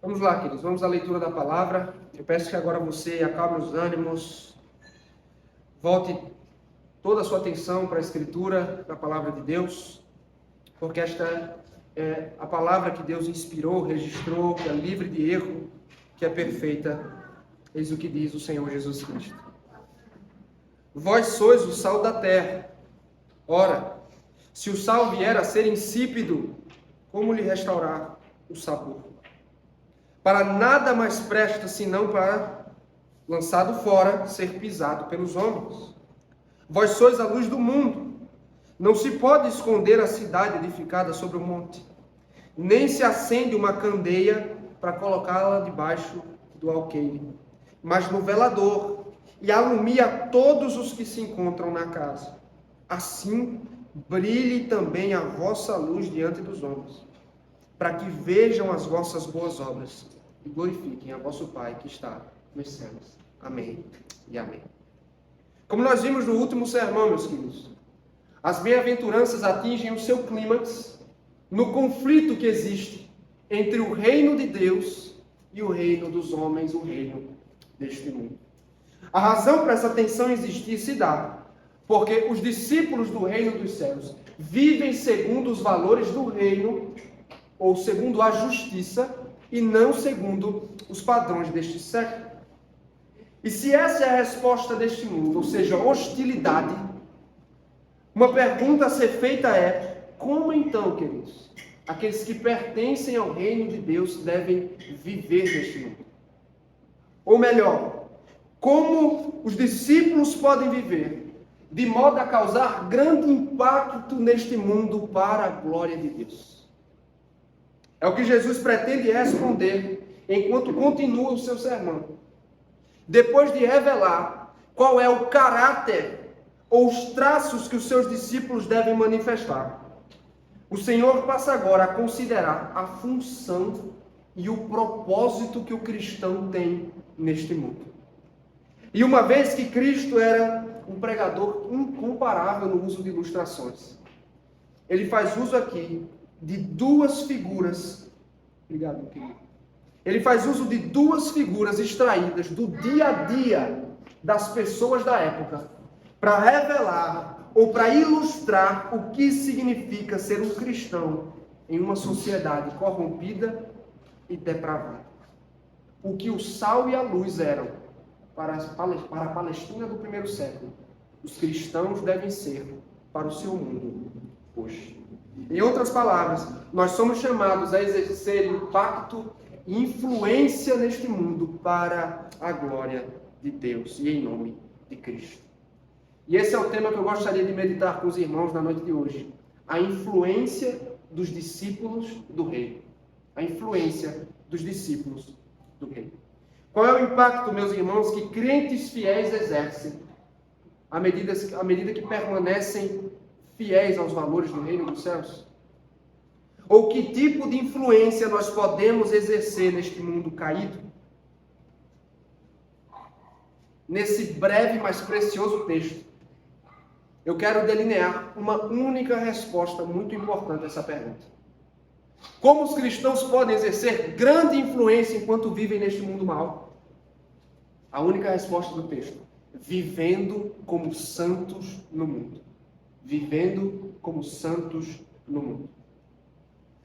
Vamos lá, queridos, vamos à leitura da palavra. Eu peço que agora você acalme os ânimos, volte toda a sua atenção para a escritura da palavra de Deus, porque esta é a palavra que Deus inspirou, registrou, que é livre de erro, que é perfeita. Eis o que diz o Senhor Jesus Cristo. Vós sois o sal da terra. Ora, se o sal vier a ser insípido, como lhe restaurar o sabor? Para nada mais presta senão para, lançado fora, ser pisado pelos homens. Vós sois a luz do mundo. Não se pode esconder a cidade edificada sobre o monte, nem se acende uma candeia para colocá-la debaixo do alqueire, mas no velador, e alumia todos os que se encontram na casa. Assim, brilhe também a vossa luz diante dos homens, para que vejam as vossas boas obras e glorifiquem a vosso Pai que está nos céus. Amém e amém. Como nós vimos no último sermão, meus queridos, as bem-aventuranças atingem o seu clímax no conflito que existe entre o reino de Deus e o reino dos homens, o reino deste mundo. A razão para essa tensão existir se dá porque os discípulos do reino dos céus vivem segundo os valores do reino, ou segundo a justiça, e não segundo os padrões deste século. E se essa é a resposta deste mundo, ou seja, hostilidade, uma pergunta a ser feita é: como então, queridos, aqueles que pertencem ao reino de Deus devem viver neste mundo? Ou melhor, como os discípulos podem viver de modo a causar grande impacto neste mundo para a glória de Deus? É o que Jesus pretende responder enquanto continua o seu sermão. Depois de revelar qual é o caráter ou os traços que os seus discípulos devem manifestar, o Senhor passa agora a considerar a função e o propósito que o cristão tem neste mundo. E uma vez que Cristo era um pregador incomparável no uso de ilustrações, ele faz uso aqui de duas figuras. Obrigado, querido. Ele faz uso de duas figuras extraídas do dia a dia das pessoas da época para revelar ou para ilustrar o que significa ser um cristão em uma sociedade corrompida e depravada. O que o sal e a luz eram para a Palestina do primeiro século, os cristãos devem ser para o seu mundo hoje. Em outras palavras, nós somos chamados a exercer impacto e influência neste mundo para a glória de Deus e em nome de Cristo. E esse é o tema que eu gostaria de meditar com os irmãos na noite de hoje. A influência dos discípulos do reino. A influência dos discípulos do reino. Qual é o impacto, meus irmãos, que crentes fiéis exercem à medida que permanecem fiéis aos valores do reino dos céus? Ou que tipo de influência nós podemos exercer neste mundo caído? Nesse breve, mas precioso texto, eu quero delinear uma única resposta muito importante a essa pergunta. Como os cristãos podem exercer grande influência enquanto vivem neste mundo mau? A única resposta do texto: vivendo como santos no mundo. Vivendo como santos no mundo.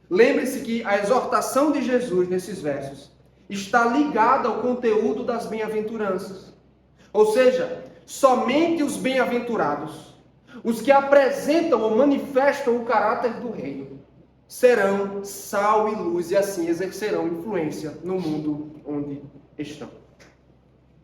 Lembre-se que a exortação de Jesus nesses versos está ligada ao conteúdo das bem-aventuranças. Ou seja, somente os bem-aventurados, os que apresentam ou manifestam o caráter do reino, serão sal e luz e assim exercerão influência no mundo onde estão.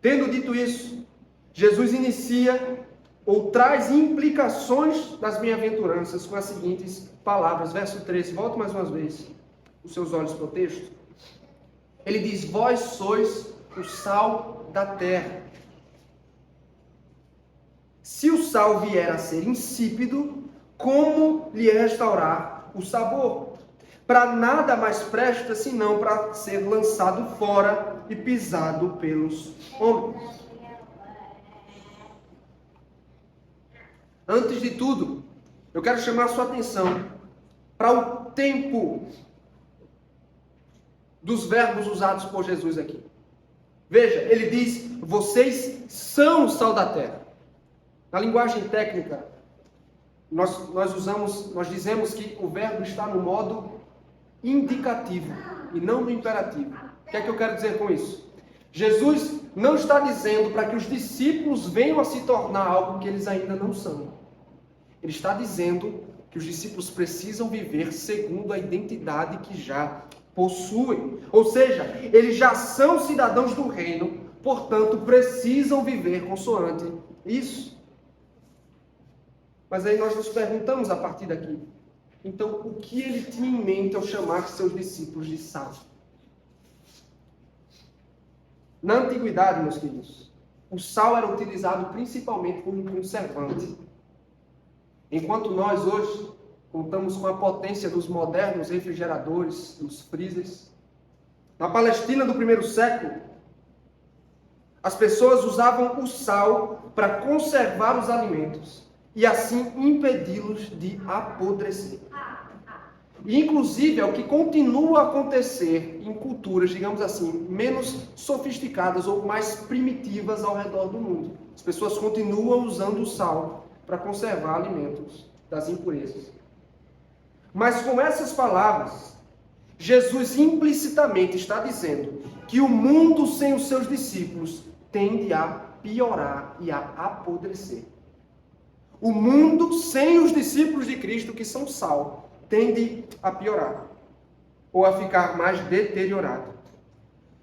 Tendo dito isso, Jesus inicia ou traz implicações das bem-aventuranças com as seguintes palavras. Verso 13, volte mais uma vez os seus olhos para o texto. Ele diz: vós sois o sal da terra. Se o sal vier a ser insípido, como lhe restaurar o sabor? Para nada mais presta senão para ser lançado fora e pisado pelos homens. Antes de tudo, eu quero chamar a sua atenção para o tempo dos verbos usados por Jesus aqui. Veja, ele diz, vocês são o sal da terra. Na linguagem técnica, nós dizemos que o verbo está no modo indicativo e não no imperativo. O que é que eu quero dizer com isso? Jesus não está dizendo para que os discípulos venham a se tornar algo que eles ainda não são. Ele está dizendo que os discípulos precisam viver segundo a identidade que já possuem. Ou seja, eles já são cidadãos do reino, portanto, precisam viver consoante isso. Mas aí nós nos perguntamos a partir daqui, então, o que ele tinha em mente ao chamar seus discípulos de sal? Na antiguidade, meus queridos, o sal era utilizado principalmente como um conservante. Enquanto nós hoje contamos com a potência dos modernos refrigeradores, dos freezers, na Palestina do primeiro século, as pessoas usavam o sal para conservar os alimentos e assim impedi-los de apodrecer. E, inclusive, é o que continua a acontecer em culturas, digamos assim, menos sofisticadas ou mais primitivas ao redor do mundo. As pessoas continuam usando o sal para conservar alimentos das impurezas. Mas com essas palavras, Jesus implicitamente está dizendo que o mundo sem os seus discípulos tende a piorar e a apodrecer. O mundo sem os discípulos de Cristo, que são sal, tende a piorar ou a ficar mais deteriorado.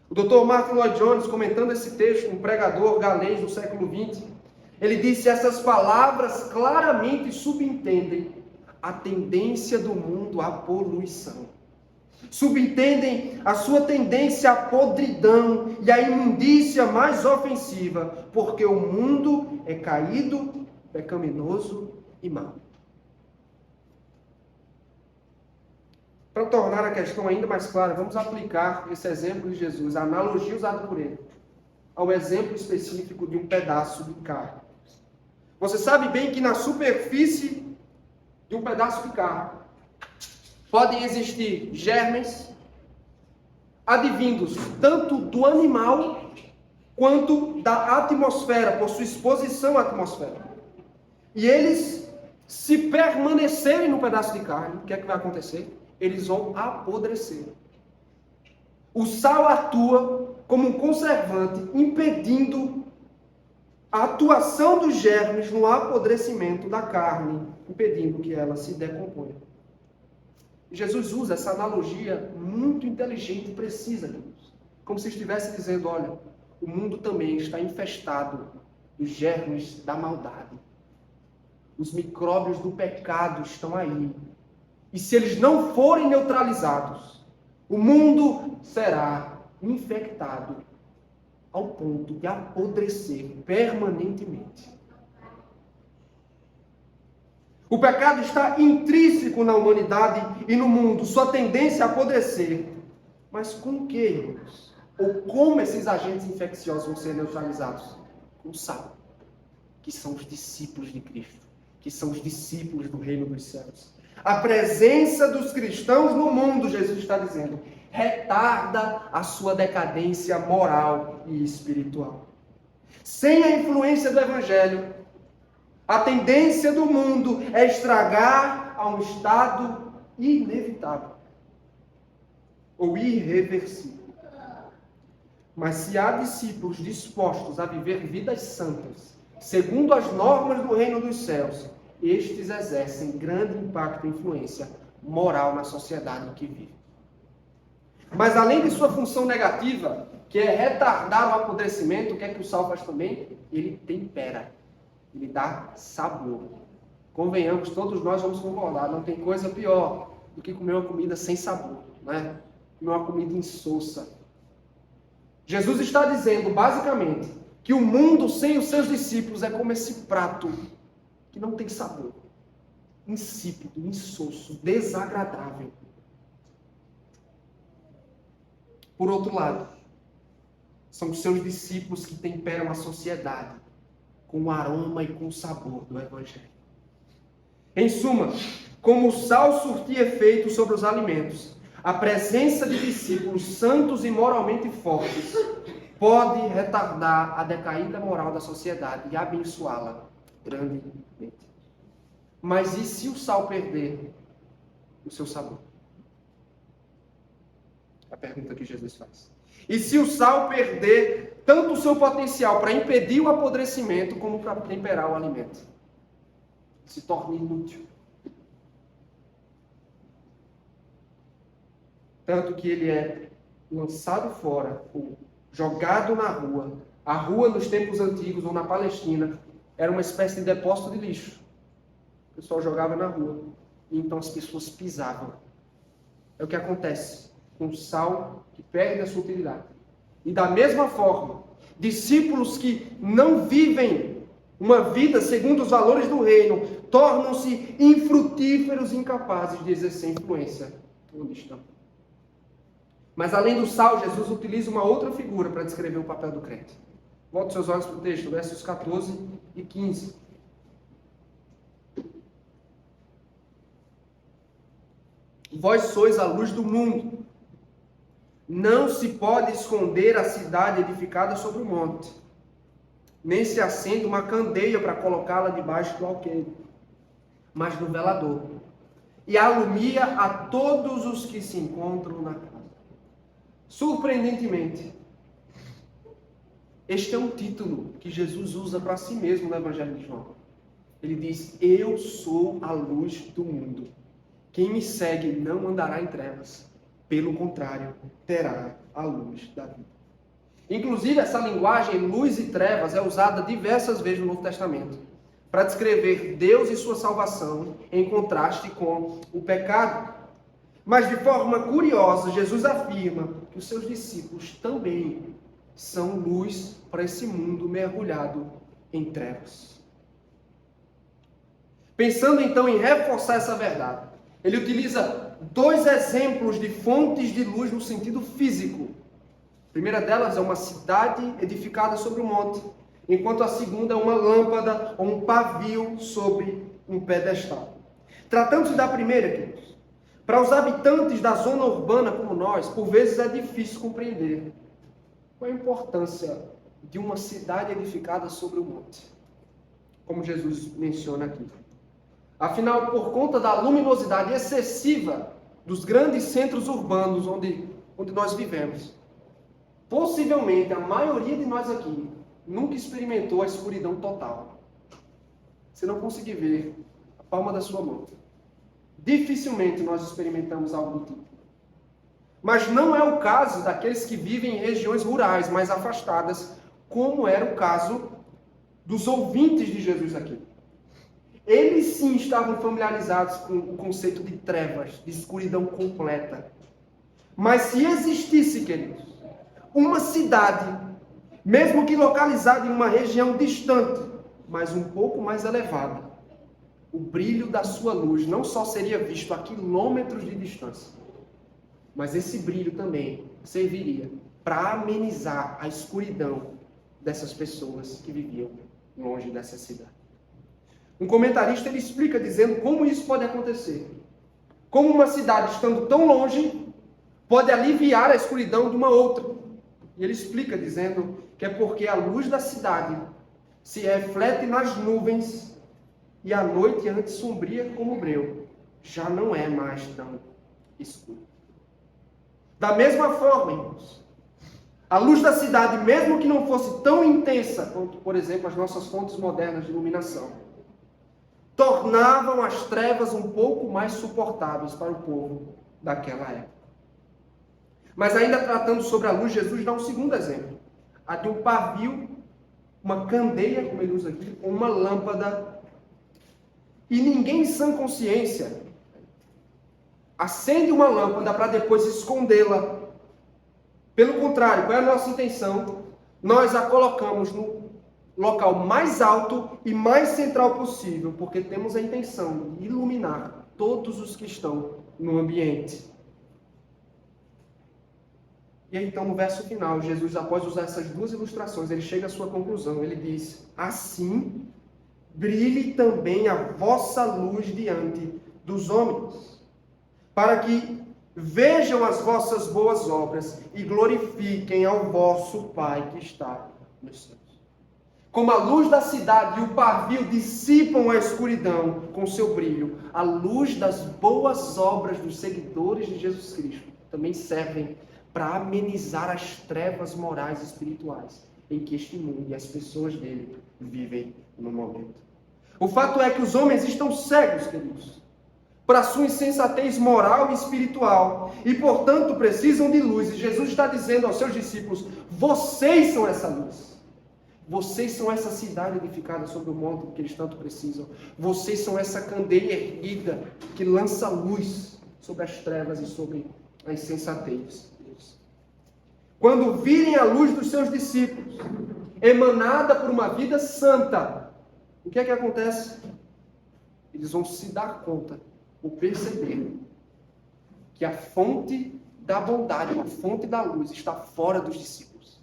O Dr. Martin Lloyd Jones, comentando esse texto, um pregador galês do século XX, ele disse: essas palavras claramente subentendem a tendência do mundo à poluição. Subentendem a sua tendência à podridão e à imundícia mais ofensiva, porque o mundo é caído, pecaminoso e mau. Para tornar a questão ainda mais clara, vamos aplicar esse exemplo de Jesus, a analogia usada por ele, ao exemplo específico de um pedaço de carne. Você sabe bem que na superfície de um pedaço de carne podem existir germes advindos tanto do animal quanto da atmosfera, por sua exposição à atmosfera. E eles, se permanecerem no pedaço de carne, o que é que vai acontecer? Eles vão apodrecer. O sal atua como um conservante, impedindo a atuação dos germes no apodrecimento da carne, impedindo que ela se decomponha. Jesus usa essa analogia muito inteligente e precisa, como se estivesse dizendo: olha, o mundo também está infestado dos germes da maldade. Os micróbios do pecado estão aí. E se eles não forem neutralizados, o mundo será infectado ao ponto de apodrecer permanentemente. O pecado está intrínseco na humanidade e no mundo, sua tendência a apodrecer. Mas com o que, irmãos? Ou como esses agentes infecciosos vão ser neutralizados? Com o sal, que são os discípulos de Cristo, que são os discípulos do reino dos céus. A presença dos cristãos no mundo, Jesus está dizendo, retarda a sua decadência moral e espiritual. Sem a influência do Evangelho, a tendência do mundo é estragar a um estado inevitável ou irreversível. Mas se há discípulos dispostos a viver vidas santas, segundo as normas do reino dos céus, estes exercem grande impacto e influência moral na sociedade em que vive. Mas além de sua função negativa, que é retardar o apodrecimento, o que é que o sal faz também? Ele tempera, ele dá sabor. Convenhamos, todos nós vamos concordar, não tem coisa pior do que comer uma comida sem sabor, né? Comer uma comida insossa. Jesus está dizendo, basicamente, que o mundo sem os seus discípulos é como esse prato que não tem sabor, insípido, insosso, desagradável. Por outro lado, são os seus discípulos que temperam a sociedade com o aroma e com o sabor do Evangelho. Em suma, como o sal surtia efeito sobre os alimentos, A presença de discípulos santos e moralmente fortes pode retardar a decaída moral da sociedade e abençoá-la grandemente. Mas e se o sal perder o seu sabor? É a pergunta que Jesus faz. E se o sal perder tanto o seu potencial para impedir o apodrecimento, como para temperar o alimento? Se torna inútil. Tanto que ele é lançado fora, ou jogado na rua. A rua nos tempos antigos, ou na Palestina, era uma espécie de depósito de lixo. O pessoal jogava na rua. E então as pessoas pisavam. É o que acontece com o sal que perde a sua utilidade. E da mesma forma, discípulos que não vivem uma vida segundo os valores do reino, tornam-se infrutíferos e incapazes de exercer influência onde estão. Mas além do sal, Jesus utiliza uma outra figura para descrever o papel do crente. Volte seus olhos para o texto, versos 14 e 15. Vós sois a luz do mundo. Não se pode esconder a cidade edificada sobre o monte, nem se acende uma candeia para colocá-la debaixo do alqueire, mas no velador, e alumia a todos os que se encontram na casa. Surpreendentemente, este é um título que Jesus usa para si mesmo no Evangelho de João. Ele diz: eu sou a luz do mundo. Quem me segue não andará em trevas. Pelo contrário, terá a luz da vida. Inclusive, essa linguagem, luz e trevas, é usada diversas vezes no Novo Testamento para descrever Deus e sua salvação em contraste com o pecado. Mas, de forma curiosa, Jesus afirma que os seus discípulos também são luz para esse mundo mergulhado em trevas. Pensando, então, em reforçar essa verdade, ele utiliza dois exemplos de fontes de luz no sentido físico. A primeira delas é uma cidade edificada sobre um monte, enquanto a segunda é uma lâmpada ou um pavio sobre um pedestal. Tratando-se da primeira, queridos, para os habitantes da zona urbana como nós, por vezes é difícil compreender qual a importância de uma cidade edificada sobre o monte, como Jesus menciona aqui. Afinal, por conta da luminosidade excessiva dos grandes centros urbanos onde nós vivemos, possivelmente a maioria de nós aqui nunca experimentou a escuridão total. Você não conseguir ver a palma da sua mão. Dificilmente nós experimentamos algo do tipo. Mas não é o caso daqueles que vivem em regiões rurais mais afastadas, como era o caso dos ouvintes de Jesus aqui. Eles sim estavam familiarizados com o conceito de trevas, de escuridão completa. Mas se existisse, queridos, uma cidade, mesmo que localizada em uma região distante, mas um pouco mais elevada, o brilho da sua luz não só seria visto a quilômetros de distância, mas esse brilho também serviria para amenizar a escuridão dessas pessoas que viviam longe dessa cidade. Um comentarista ele explica dizendo como isso pode acontecer. Como uma cidade estando tão longe pode aliviar a escuridão de uma outra. E ele explica dizendo que é porque a luz da cidade se reflete nas nuvens e a noite, antes sombria como o breu, já não é mais tão escura. Da mesma forma, irmãos, a luz da cidade, mesmo que não fosse tão intensa quanto, por exemplo, as nossas fontes modernas de iluminação, tornavam as trevas um pouco mais suportáveis para o povo daquela época. Mas ainda tratando sobre a luz, Jesus dá um segundo exemplo. A de um pavio, uma candeia, como ele usa aqui, ou uma lâmpada. E ninguém em sã consciência acende uma lâmpada para depois escondê-la. Pelo contrário, qual é a nossa intenção? Nós a colocamos no local mais alto e mais central possível, porque temos a intenção de iluminar todos os que estão no ambiente. E aí, então, no verso final, Jesus, após usar essas duas ilustrações, ele chega à sua conclusão. Ele diz: assim, brilhe também a vossa luz diante dos homens, para que vejam as vossas boas obras e glorifiquem ao vosso Pai que está nos céus. Como a luz da cidade e o pavio dissipam a escuridão com seu brilho, a luz das boas obras dos seguidores de Jesus Cristo também servem para amenizar as trevas morais e espirituais em que este mundo e as pessoas dele vivem no momento. O fato é que os homens estão cegos, queridos, para a sua insensatez moral e espiritual, e portanto precisam de luz. E Jesus está dizendo aos seus discípulos: vocês são essa luz. Vocês são essa cidade edificada sobre o monte que eles tanto precisam. Vocês são essa candeia erguida que lança luz sobre as trevas e sobre a insensatez. Quando virem a luz dos seus discípulos, emanada por uma vida santa, o que é que acontece? Eles vão se dar conta, ou perceber, que a fonte da bondade, a fonte da luz, está fora dos discípulos.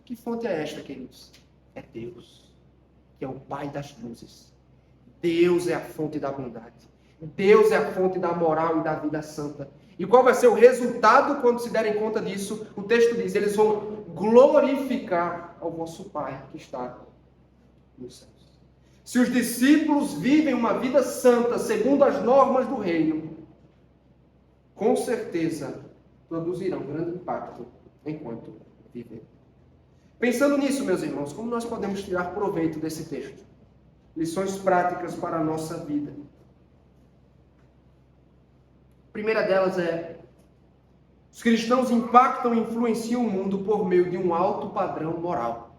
Que fonte é esta, queridos? É Deus, que é o Pai das luzes. Deus é a fonte da bondade. Deus é a fonte da moral e da vida santa. E qual vai ser o resultado quando se derem conta disso? O texto diz: eles vão glorificar ao vosso Pai que está nos céus. Se os discípulos vivem uma vida santa segundo as normas do reino, com certeza produzirão grande impacto enquanto viverem. Pensando nisso, meus irmãos, como nós podemos tirar proveito desse texto? Lições práticas para a nossa vida. A primeira delas é: os cristãos impactam e influenciam o mundo por meio de um alto padrão moral.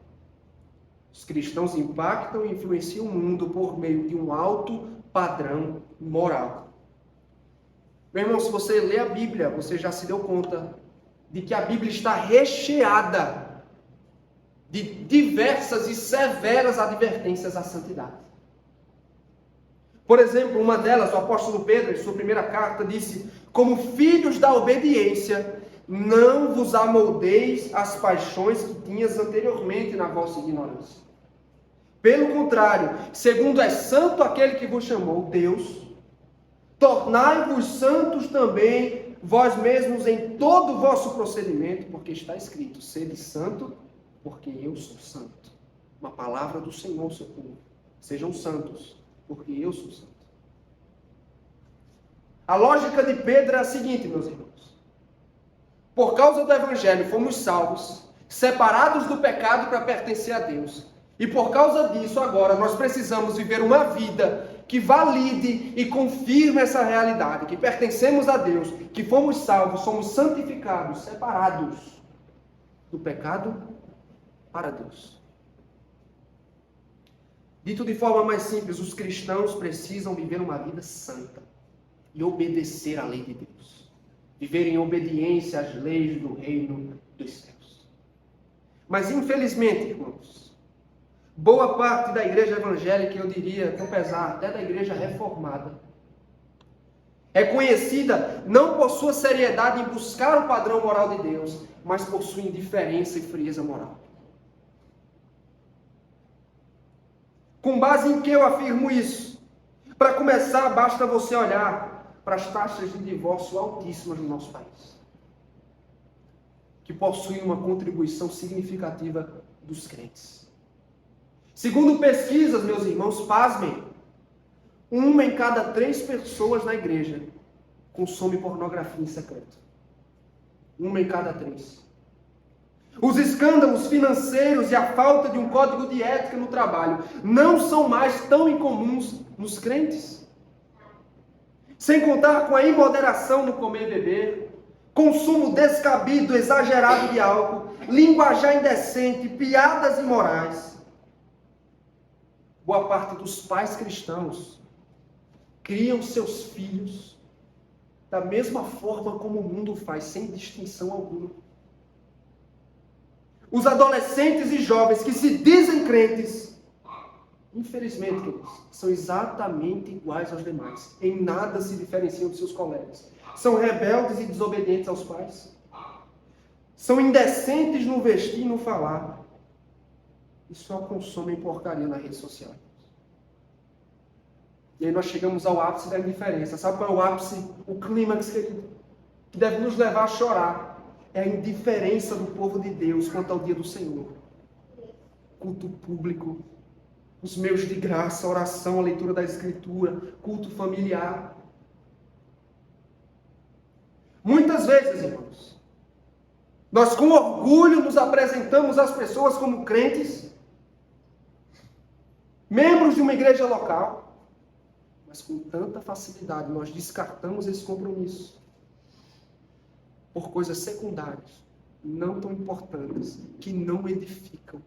Os cristãos impactam e influenciam o mundo por meio de um alto padrão moral. Meu irmão, se você lê a Bíblia, você já se deu conta de que a Bíblia está recheada de diversas e severas advertências à santidade. Por exemplo, uma delas, o apóstolo Pedro, em sua primeira carta, disse: como filhos da obediência, não vos amoldeis às paixões que tinhas anteriormente na vossa ignorância. Pelo contrário, segundo é santo aquele que vos chamou, Deus, tornai-vos santos também vós mesmos em todo o vosso procedimento, porque está escrito: sede santo, porque eu sou santo. Uma palavra do Senhor, seu povo. Sejam santos, porque eu sou santo. A lógica de Pedro é a seguinte, meus irmãos: por causa do Evangelho fomos salvos, separados do pecado para pertencer a Deus. E por causa disso, agora, nós precisamos viver uma vida que valide e confirme essa realidade, que pertencemos a Deus, que fomos salvos, somos santificados, separados do pecado para Deus. Dito de forma mais simples, os cristãos precisam viver uma vida santa e obedecer à lei de Deus. Viver em obediência às leis do reino dos céus. Mas infelizmente, irmãos, boa parte da igreja evangélica, eu diria, com pesar, até da igreja reformada, é conhecida não por sua seriedade em buscar o padrão moral de Deus, mas por sua indiferença e frieza moral. Com base em que eu afirmo isso? Para começar, basta você olhar para as taxas de divórcio altíssimas no nosso país, que possuem uma contribuição significativa dos crentes. Segundo pesquisas, meus irmãos, pasmem, 1 em cada 3 pessoas na igreja consome pornografia em secreto. 1 em cada 3. Os escândalos financeiros e a falta de um código de ética no trabalho não são mais tão incomuns nos crentes. Sem contar com a imoderação no comer e beber, consumo descabido, exagerado de álcool, linguajar indecente, piadas imorais. Boa parte dos pais cristãos criam seus filhos da mesma forma como o mundo faz, sem distinção alguma. Os adolescentes e jovens que se dizem crentes, infelizmente, queridos, são exatamente iguais aos demais. Em nada se diferenciam dos seus colegas. São rebeldes e desobedientes aos pais. São indecentes no vestir e no falar. E só consomem porcaria na rede social. E aí nós chegamos ao ápice da indiferença. Sabe qual é o ápice? O clímax, querido. que deve nos levar a chorar, é a indiferença do povo de Deus quanto ao dia do Senhor. Culto público, os meios de graça, oração, a leitura da Escritura, culto familiar. Muitas vezes, irmãos, nós com orgulho nos apresentamos às pessoas como crentes, membros de uma igreja local, mas com tanta facilidade nós descartamos esse compromisso por coisas secundárias, não tão importantes, que não edificam.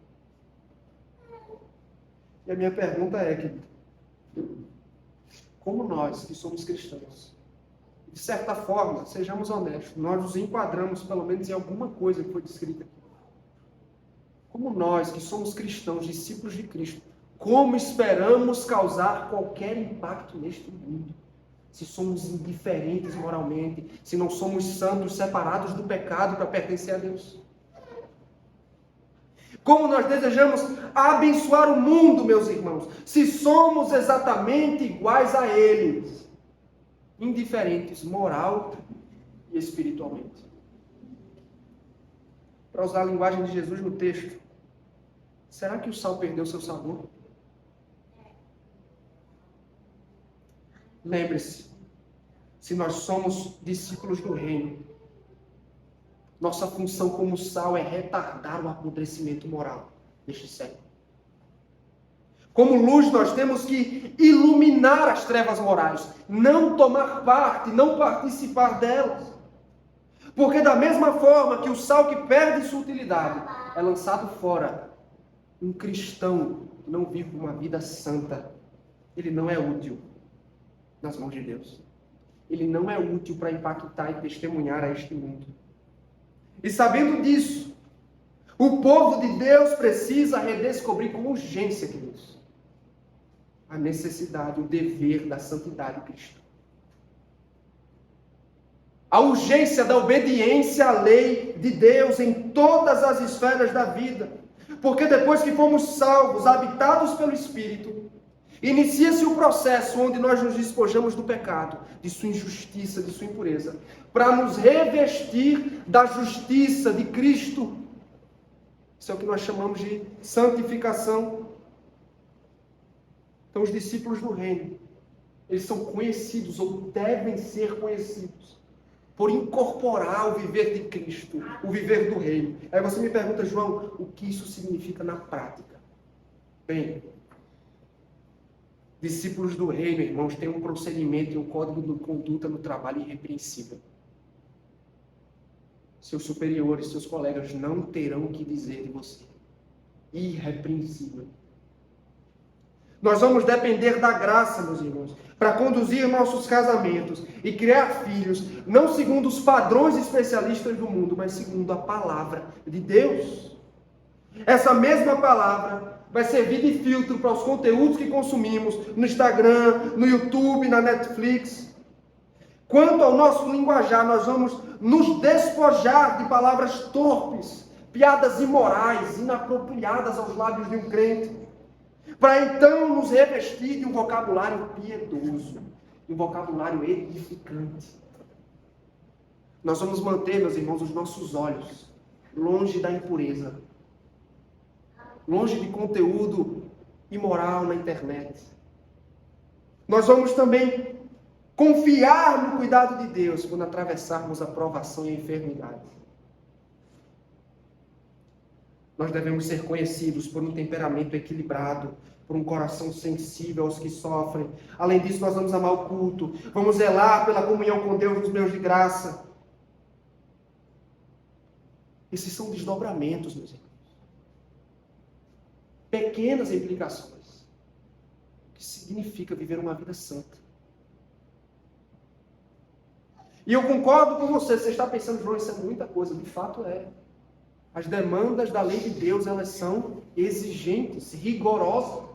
E a minha pergunta é, querido, como nós que somos cristãos, de certa forma, sejamos honestos, nós nos enquadramos pelo menos em alguma coisa que foi descrita aqui. Como nós que somos cristãos, discípulos de Cristo, como esperamos causar qualquer impacto neste mundo? Se somos indiferentes moralmente, se não somos santos, separados do pecado para pertencer a Deus. Como nós desejamos abençoar o mundo, meus irmãos, se somos exatamente iguais a eles, indiferentes moral e espiritualmente. Para usar a linguagem de Jesus no texto, será que o sal perdeu seu sabor? Lembre-se, se nós somos discípulos do reino, nossa função como sal é retardar o apodrecimento moral deste século. Como luz, nós temos que iluminar as trevas morais, não tomar parte, não participar delas. Porque da mesma forma que o sal que perde sua utilidade é lançado fora, um cristão que não vive uma vida santa, ele não é útil nas mãos de Deus. Ele não é útil para impactar e testemunhar a este mundo. E sabendo disso, o povo de Deus precisa redescobrir com urgência, queridos, a necessidade, o dever da santidade cristã. A urgência da obediência à lei de Deus em todas as esferas da vida. Porque depois que fomos salvos, habitados pelo Espírito, inicia-se o processo onde nós nos despojamos do pecado, de sua injustiça, de sua impureza, para nos revestir da justiça de Cristo. Isso é o que nós chamamos de santificação. Então, os discípulos do reino, eles são conhecidos, ou devem ser conhecidos, por incorporar o viver de Cristo, o viver do reino. Aí você me pergunta, João, o que isso significa na prática? Bem, discípulos do reino, irmãos, têm um procedimento e um código de conduta no trabalho irrepreensível. Seus superiores, seus colegas não terão o que dizer de você. Irrepreensível. Nós vamos depender da graça, meus irmãos, para conduzir nossos casamentos e criar filhos, não segundo os padrões especialistas do mundo, mas segundo a palavra de Deus. Essa mesma palavra vai servir de filtro para os conteúdos que consumimos no Instagram, no YouTube, na Netflix. Quanto ao nosso linguajar, nós vamos nos despojar de palavras torpes, piadas imorais, inapropriadas aos lábios de um crente, para então nos revestir de um vocabulário piedoso, de um vocabulário edificante. Nós vamos manter, meus irmãos, os nossos olhos longe da impureza, longe de conteúdo imoral na internet. Nós vamos também confiar no cuidado de Deus quando atravessarmos a provação e a enfermidade. Nós devemos ser conhecidos por um temperamento equilibrado, por um coração sensível aos que sofrem. Além disso, nós vamos amar o culto, vamos zelar pela comunhão com Deus nos meios de graça. Esses são desdobramentos, meus irmãos. Pequenas implicações. O que significa viver uma vida santa. E eu concordo com você. Você está pensando, João, isso é muita coisa. De fato é. As demandas da lei de Deus, elas são exigentes, rigorosas.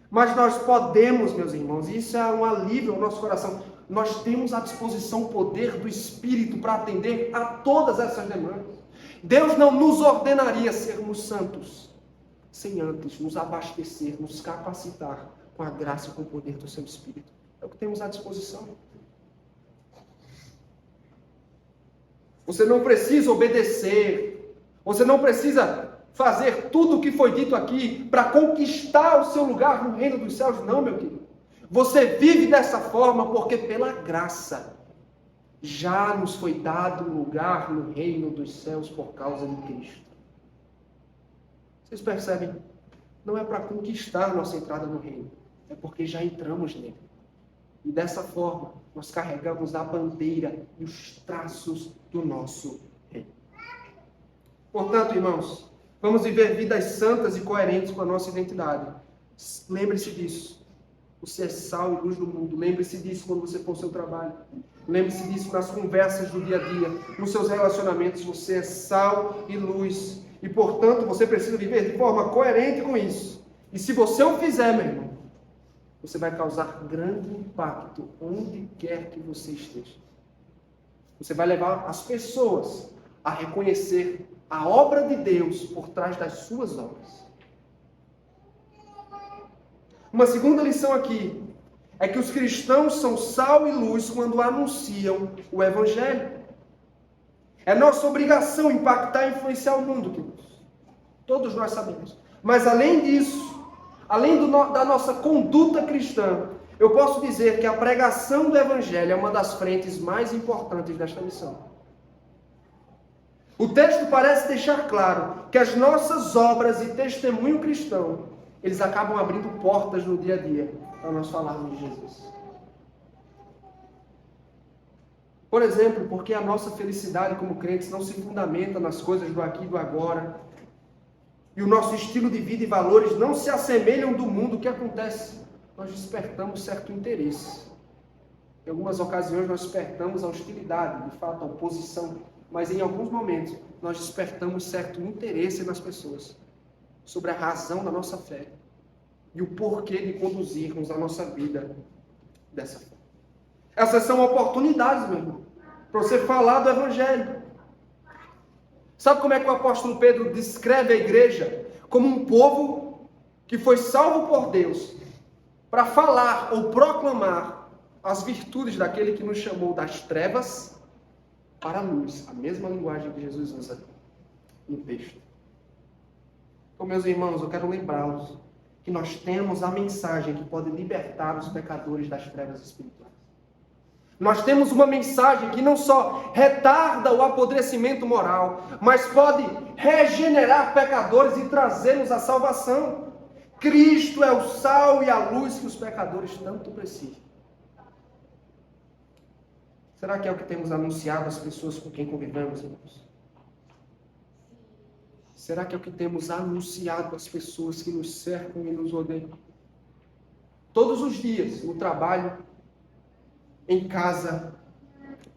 Mas nós podemos, meus irmãos, e isso é um alívio ao nosso coração, nós temos à disposição o poder do Espírito para atender a todas essas demandas. Deus não nos ordenaria sermos santos, sem antes nos abastecer, nos capacitar com a graça e com o poder do seu Espírito. É o que temos à disposição. Você não precisa obedecer. Você não precisa fazer tudo o que foi dito aqui para conquistar o seu lugar no reino dos céus. Não, meu querido. Você vive dessa forma porque pela graça já nos foi dado um lugar no reino dos céus por causa de Cristo. Vocês percebem? Não é para conquistar nossa entrada no reino. É porque já entramos nele. E dessa forma, nós carregamos a bandeira e os traços do nosso reino. Portanto, irmãos, vamos viver vidas santas e coerentes com a nossa identidade. Lembre-se disso. Você é sal e luz do mundo. Lembre-se disso quando você for ao seu trabalho. Lembre-se disso nas conversas do dia a dia. Nos seus relacionamentos, você é sal e luz. E, portanto, você precisa viver de forma coerente com isso. E se você o fizer, meu irmão, você vai causar grande impacto onde quer que você esteja. Você vai levar as pessoas a reconhecer a obra de Deus por trás das suas obras. Uma segunda lição aqui é que os cristãos são sal e luz quando anunciam o Evangelho. É nossa obrigação impactar e influenciar o mundo, queridos. Todos nós sabemos. Mas além disso, além da nossa conduta cristã, eu posso dizer que a pregação do Evangelho é uma das frentes mais importantes desta missão. O texto parece deixar claro que as nossas obras e testemunho cristão, eles acabam abrindo portas no dia a dia para nós falarmos de Jesus. Por exemplo, porque a nossa felicidade como crentes não se fundamenta nas coisas do aqui e do agora, e o nosso estilo de vida e valores não se assemelham do mundo, o que acontece? Nós despertamos certo interesse. Em algumas ocasiões nós despertamos a hostilidade, de fato, a oposição, mas em alguns momentos nós despertamos certo interesse nas pessoas sobre a razão da nossa fé e o porquê de conduzirmos a nossa vida dessa forma. Essas são oportunidades, meu irmão, para você falar do Evangelho. Sabe como é que o apóstolo Pedro descreve a igreja? Como um povo que foi salvo por Deus para falar ou proclamar as virtudes daquele que nos chamou das trevas para a luz. A mesma linguagem que Jesus usa no texto. Então, meus irmãos, eu quero lembrá-los que nós temos a mensagem que pode libertar os pecadores das trevas espirituais. Nós temos uma mensagem que não só retarda o apodrecimento moral, mas pode regenerar pecadores e trazê-los à salvação. Cristo é o sal e a luz que os pecadores tanto precisam. Será que é o que temos anunciado às pessoas com quem convivemos, irmãos? Será que é o que temos anunciado às pessoas que nos cercam e nos odeiam? Todos os dias, no trabalho, em casa,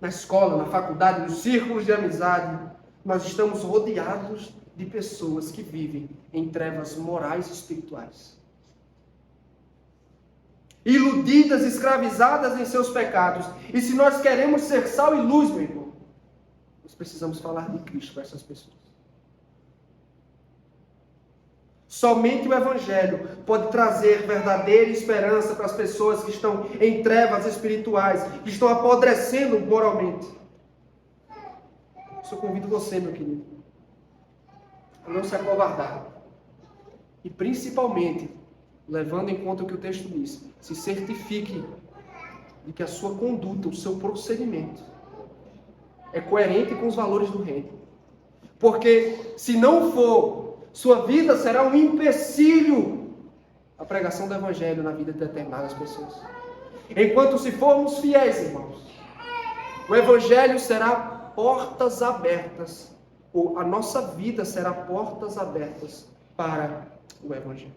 na escola, na faculdade, nos círculos de amizade, nós estamos rodeados de pessoas que vivem em trevas morais e espirituais. Iludidas, escravizadas em seus pecados. E se nós queremos ser sal e luz, meu irmão, nós precisamos falar de Cristo para essas pessoas. Somente o Evangelho pode trazer verdadeira esperança para as pessoas que estão em trevas espirituais, que estão apodrecendo moralmente. Eu convido você, meu querido, a não se acovardar. E principalmente, levando em conta o que o texto diz, se certifique de que a sua conduta, o seu procedimento é coerente com os valores do reino. Porque se não for, sua vida será um empecilho à pregação do Evangelho na vida de determinadas pessoas. Enquanto se formos fiéis, irmãos, o Evangelho será portas abertas, ou a nossa vida será portas abertas para o Evangelho.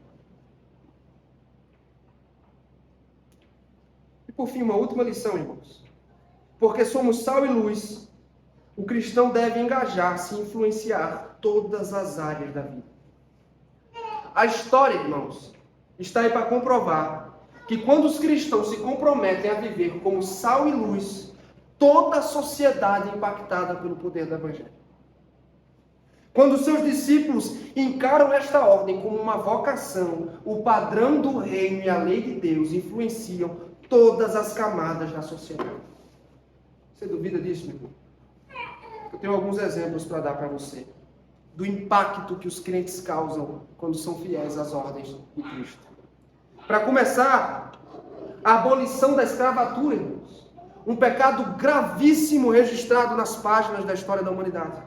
E por fim, uma última lição, irmãos. Porque somos sal e luz, o cristão deve engajar-se e influenciar todas as áreas da vida. A história, irmãos, está aí para comprovar que quando os cristãos se comprometem a viver como sal e luz, toda a sociedade é impactada pelo poder do Evangelho. Quando os seus discípulos encaram esta ordem como uma vocação, o padrão do reino e a lei de Deus influenciam todas as camadas da sociedade. Você duvida disso, meu irmão? Eu tenho alguns exemplos para dar para você do impacto que os crentes causam quando são fiéis às ordens de Cristo. Para começar, a abolição da escravatura, irmãos. Um pecado gravíssimo registrado nas páginas da história da humanidade.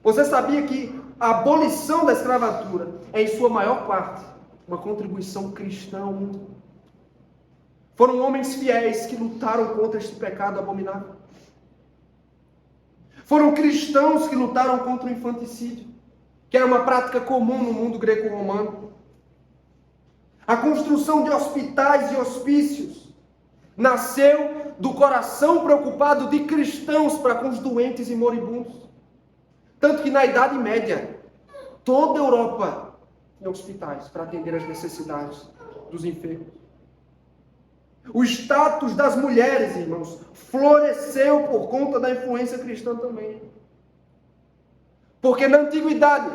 Você sabia que a abolição da escravatura é, em sua maior parte, uma contribuição cristã ao mundo? Foram homens fiéis que lutaram contra este pecado abominável. Foram cristãos que lutaram contra o infanticídio, que era uma prática comum no mundo greco-romano. A construção de hospitais e hospícios nasceu do coração preocupado de cristãos para com os doentes e moribundos. Tanto que na Idade Média, toda a Europa tinha hospitais para atender as necessidades dos enfermos. O status das mulheres, irmãos, floresceu por conta da influência cristã também. Porque na antiguidade,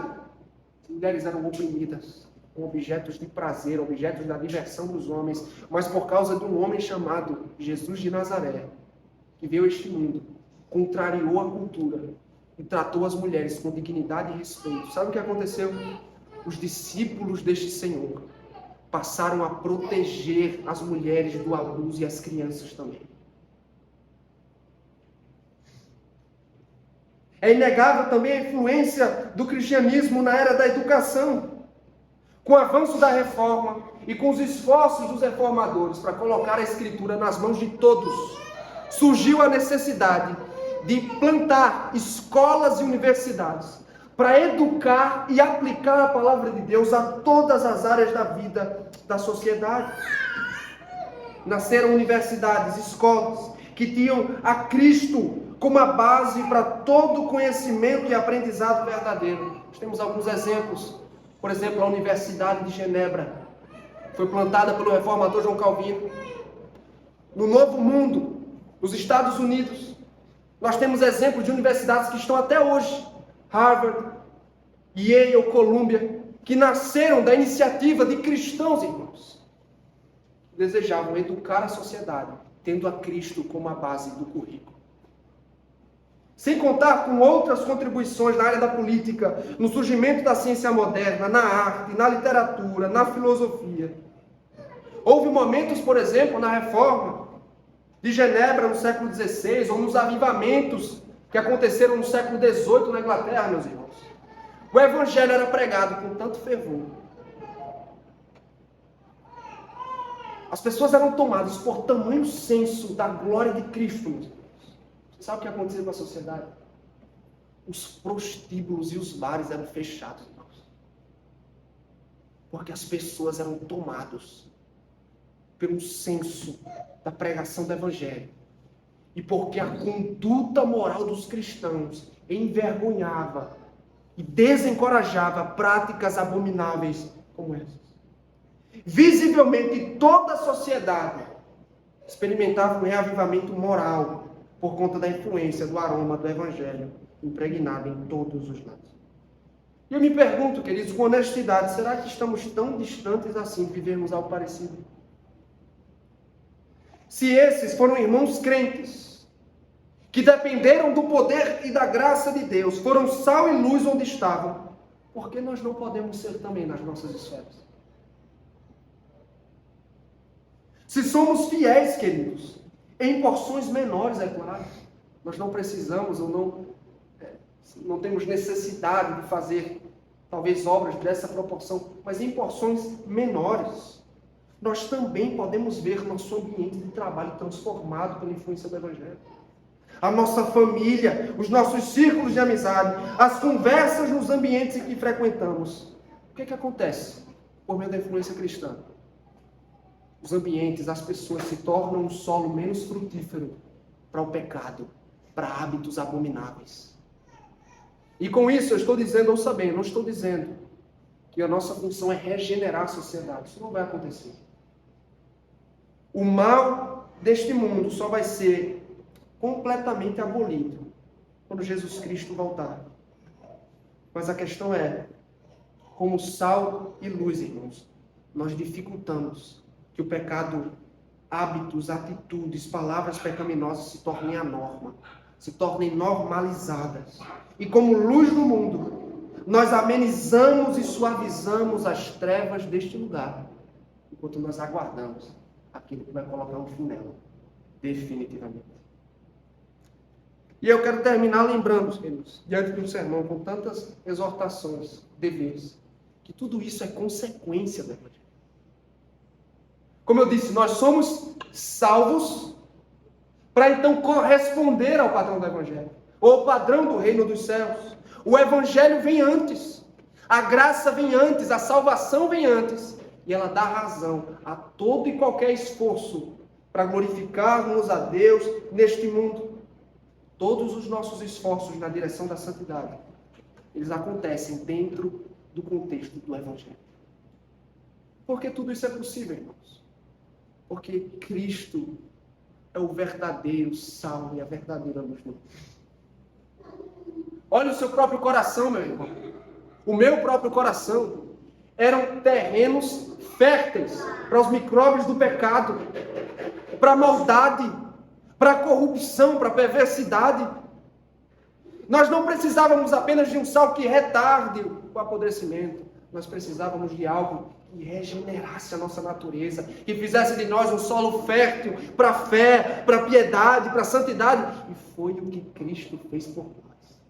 as mulheres eram oprimidas, objetos de prazer, objetos da diversão dos homens, mas por causa de um homem chamado Jesus de Nazaré, que veio a este mundo, contrariou a cultura e tratou as mulheres com dignidade e respeito. Sabe o que aconteceu? Os discípulos deste Senhor passaram a proteger as mulheres do abuso e as crianças também. É inegável também a influência do cristianismo na era da educação. Com o avanço da reforma e com os esforços dos reformadores para colocar a Escritura nas mãos de todos, surgiu a necessidade de plantar escolas e universidades para educar e aplicar a palavra de Deus a todas as áreas da vida da sociedade. Nasceram universidades, escolas, que tinham a Cristo como a base para todo conhecimento e aprendizado verdadeiro. Nós temos alguns exemplos. Por exemplo, a Universidade de Genebra foi plantada pelo reformador João Calvino. No Novo Mundo, nos Estados Unidos, nós temos exemplos de universidades que estão até hoje, Harvard, Yale, Columbia, que nasceram da iniciativa de cristãos, irmãos, que desejavam educar a sociedade, tendo a Cristo como a base do currículo. Sem contar com outras contribuições na área da política, no surgimento da ciência moderna, na arte, na literatura, na filosofia. Houve momentos, por exemplo, na Reforma de Genebra no século XVI, ou nos avivamentos que aconteceram no século XVIII na Inglaterra, meus irmãos. O Evangelho era pregado com tanto fervor. As pessoas eram tomadas por tamanho senso da glória de Cristo, meus irmãos. Sabe o que aconteceu com a sociedade? Os prostíbulos e os bares eram fechados, irmãos. Porque as pessoas eram tomadas pelo senso da pregação do Evangelho. E porque a conduta moral dos cristãos envergonhava e desencorajava práticas abomináveis como essas. Visivelmente toda a sociedade experimentava um reavivamento moral por conta da influência do aroma do Evangelho impregnado em todos os lados. E eu me pergunto, queridos, com honestidade, será que estamos tão distantes assim de vivermos algo parecido? Se esses foram irmãos crentes, que dependeram do poder e da graça de Deus, foram sal e luz onde estavam, por que nós não podemos ser também nas nossas esferas? Se somos fiéis, queridos, em porções menores, é claro, nós não precisamos ou não temos necessidade de fazer, talvez, obras dessa proporção, mas em porções menores, nós também podemos ver nosso ambiente de trabalho transformado pela influência do Evangelho. A nossa família, os nossos círculos de amizade, as conversas nos ambientes em que frequentamos. O que acontece por meio da influência cristã? Os ambientes, as pessoas se tornam um solo menos frutífero para o pecado, para hábitos abomináveis. E com isso eu estou dizendo, ouça bem, eu não estou dizendo que a nossa função é regenerar a sociedade. Isso não vai acontecer. O mal deste mundo só vai ser completamente abolido quando Jesus Cristo voltar. Mas a questão é, como sal e luz, irmãos, nós dificultamos que o pecado, hábitos, atitudes, palavras pecaminosas se tornem a norma. se tornem normalizadas. E como luz do mundo, nós amenizamos e suavizamos as trevas deste lugar, enquanto nós aguardamos aquilo que vai colocar um fim nela, definitivamente. E eu quero terminar lembrando, queridos, diante de um sermão com tantas exortações, deveres, que tudo isso é consequência do Evangelho. Como eu disse, nós somos salvos para então corresponder ao padrão do Evangelho, ou ao padrão do reino dos céus. O Evangelho vem antes, a graça vem antes, a salvação vem antes, e ela dá razão a todo e qualquer esforço para glorificarmos a Deus neste mundo. Todos os nossos esforços na direção da santidade, eles acontecem dentro do contexto do Evangelho. Por que tudo isso é possível, irmãos? Porque Cristo é o verdadeiro sal e a verdadeira luz do mundo. Olha o seu próprio coração, meu irmão. O meu próprio coração eram terrenos férteis para os micróbios do pecado, para a maldade, para a corrupção, para a perversidade. Nós não precisávamos apenas de um sal que retarde o apodrecimento. Nós precisávamos de algo que regenerasse a nossa natureza, que fizesse de nós um solo fértil para a fé, para a piedade, para a santidade. E foi o que Cristo fez por nós.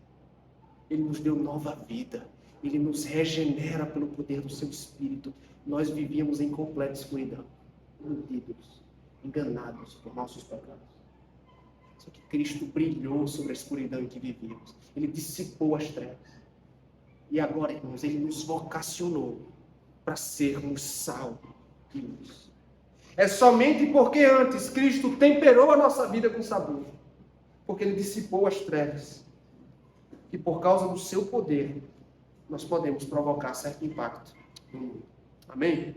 Ele nos deu nova vida. Ele nos regenera pelo poder do seu Espírito. Nós vivíamos em completa escuridão, iludidos, enganados por nossos pecados. Só que Cristo brilhou sobre a escuridão em que vivíamos. Ele dissipou as trevas. E agora, irmãos, Ele nos vocacionou para sermos sal e luz. É somente porque antes Cristo temperou a nossa vida com sabor, porque Ele dissipou as trevas, que por causa do seu poder, nós podemos provocar certo impacto no mundo. Amém?